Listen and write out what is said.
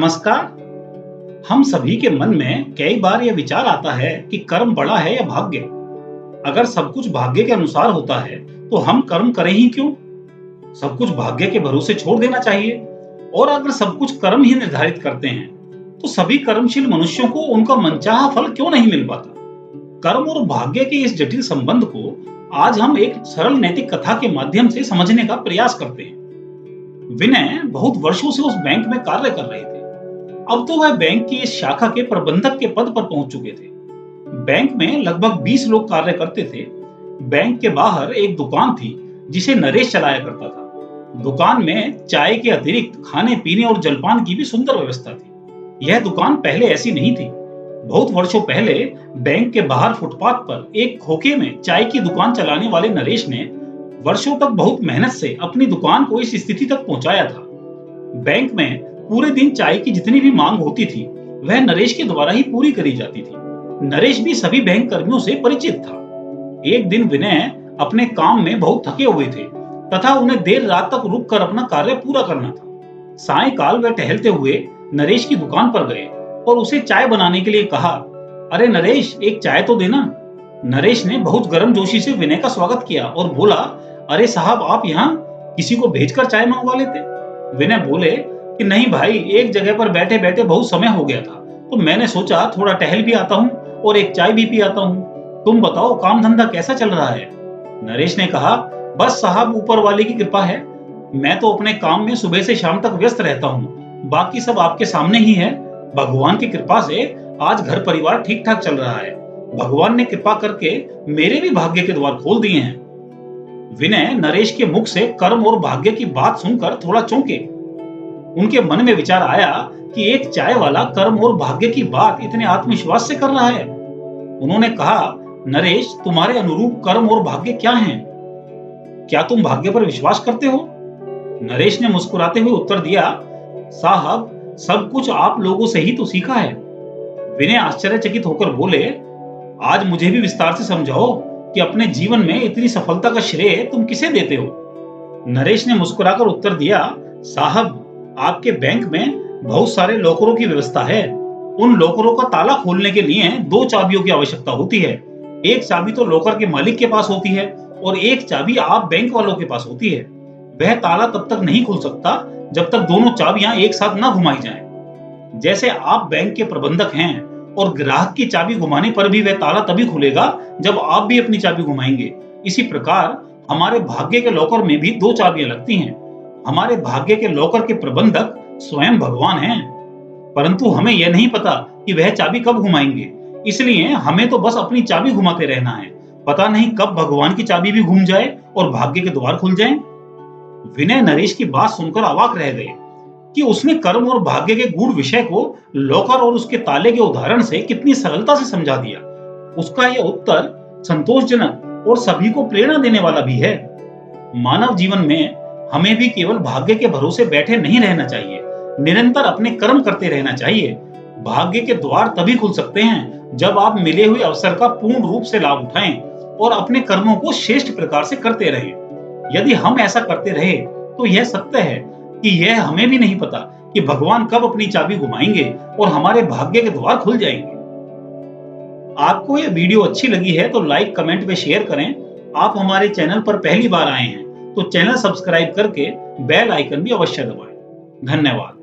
नमस्कार। हम सभी के मन में कई बार यह विचार आता है कि कर्म बड़ा है या भाग्य। अगर सब कुछ भाग्य के अनुसार होता है तो हम कर्म करें ही क्यों? सब कुछ भाग्य के भरोसे छोड़ देना चाहिए। और अगर सब कुछ कर्म ही निर्धारित करते हैं तो सभी कर्मशील मनुष्यों को उनका मनचाहा फल क्यों नहीं मिल पाता? कर्म और भाग्य के इस जटिल संबंध को आज हम एक सरल नैतिक कथा के माध्यम से समझने का प्रयास करते हैं। विनय बहुत वर्षों से उस बैंक में कार्य कर रहे थे। अब तो वह बैंक की इस शाखा के प्रबंधक के पद पर पहुंच चुके थे। बैंक में लगभग 20 लोग कार्य करते थे। बैंक के बाहर एक दुकान थी जिसे नरेश चलाया करता था। दुकान में चाय के अतिरिक्त खाने पीने और जलपान की भी सुंदर व्यवस्था थी। यह दुकान पहले ऐसी नहीं थी। बहुत वर्षों पहले बैंक के बाहर फुटपाथ पर एक खोखे में चाय की दुकान चलाने वाले नरेश ने वर्षों तक बहुत मेहनत से अपनी दुकान को इस स्थिति तक पहुंचाया था। बैंक में पूरे दिन चाय की जितनी भी मांग होती थी वह नरेश के द्वारा ही पूरी करी जाती थी। नरेश भी सभी बैंक कर्मियों से परिचित था। एक दिन विनय अपने काम में बहुत थके हुए थे तथा उन्हें देर रात तक रुककर अपना कार्य पूरा करना था। सायंकाल वे टहलते हुए नरेश की दुकान पर गए और उसे चाय बनाने के लिए कहा, अरे नरेश, एक चाय तो देना। नरेश ने बहुत गर्मजोशी से विनय का स्वागत किया और बोला, अरे साहब, आप यहाँ किसी को भेजकर चाय मंगवा लेते। विनय बोले कि नहीं भाई, एक जगह पर बैठे बैठे बहुत समय हो गया था तो मैंने सोचा थोड़ा टहल भी आता हूँ और एक चाय भी पी आता हूँ। तुम बताओ, काम धंधा कैसा चल रहा है? नरेश ने कहा, बस साहब, ऊपर वाले की कृपा है। मैं तो अपने काम में सुबह से शाम तक व्यस्त रहता हूँ, बाकी सब आपके सामने ही है। भगवान की कृपा से आज घर परिवार ठीक ठाक चल रहा है। भगवान ने कृपा करके मेरे भी भाग्य के द्वार खोल दिए हैं। विनय नरेश के मुख से कर्म और भाग्य की बात सुनकर थोड़ा चौंके। उनके मन में विचार आया कि एक चाय वाला कर्म और भाग्य की बात इतने आत्मविश्वास से कर रहा है। उन्होंने कहा, नरेश, तुम्हारे अनुरूप कर्म और भाग्य क्या हैं? क्या तुम भाग्य पर विश्वास करते हो? नरेश ने मुस्कुराते हुए उत्तर दिया, साहब, सब कुछ आप लोगों से ही तो सीखा है। विनय आश्चर्यचकित होकर बोले, आज मुझे भी विस्तार से समझाओ कि अपने जीवन में इतनी सफलता का श्रेय तुम किसे देते हो? नरेश ने मुस्कुराकर उत्तर दिया, साहब, आपके बैंक में बहुत सारे लॉकरों की व्यवस्था है। उन लॉकरों का ताला खोलने के लिए 2 चाबियों की आवश्यकता होती है। एक चाबी तो लॉकर के मालिक के पास होती है और एक चाबी आप बैंक वालों के पास होती है। वह ताला तब तक नहीं खुल सकता जब तक दोनों चाबियां एक साथ ना घुमाई जाएं। जैसे आप बैंक के प्रबंधक हैं और ग्राहक की चाबी घुमाने पर भी वह ताला तभी खुलेगा जब आप भी अपनी चाबी घुमाएंगे। इसी प्रकार हमारे भाग्य के लॉकर में भी 2 चाबियां लगती हैं। हमारे भाग्य के लॉकर के प्रबंधक स्वयं भगवान हैं, परंतु हमें यह नहीं पता कि वह चाबी कब घुमाएंगे। इसलिए हमें तो बस अपनी चाबी घुमाते रहना है। पता नहीं कब भगवान की चाबी भी घूम जाए और भाग्य के द्वार खुल जाएं। विनय नरेश की बात सुनकर अवाक रह गए कि उसने कर्म और भाग्य के गूढ़ विषय को लॉकर और उसके ताले के उदाहरण से कितनी सरलता से समझा दिया। उसका यह उत्तर संतोषजनक और सभी को प्रेरणा देने वाला भी है। मानव जीवन में हमें भी केवल भाग्य के भरोसे बैठे नहीं रहना चाहिए, निरंतर अपने कर्म करते रहना चाहिए। भाग्य के द्वार तभी खुल सकते हैं जब आप मिले हुए अवसर का पूर्ण रूप से लाभ उठाएं और अपने कर्मों को श्रेष्ठ प्रकार से करते रहें। यदि हम ऐसा करते रहे तो यह सत्य है कि यह हमें भी नहीं पता कि भगवान कब अपनी चाबी घुमाएंगे और हमारे भाग्य के द्वार खुल जाएंगे। आपको यह वीडियो अच्छी लगी है तो लाइक, कमेंट व शेयर करें। आप हमारे चैनल पर पहली बार आए हैं तो चैनल सब्सक्राइब करके बेल आइकन भी अवश्य दबाएं। धन्यवाद।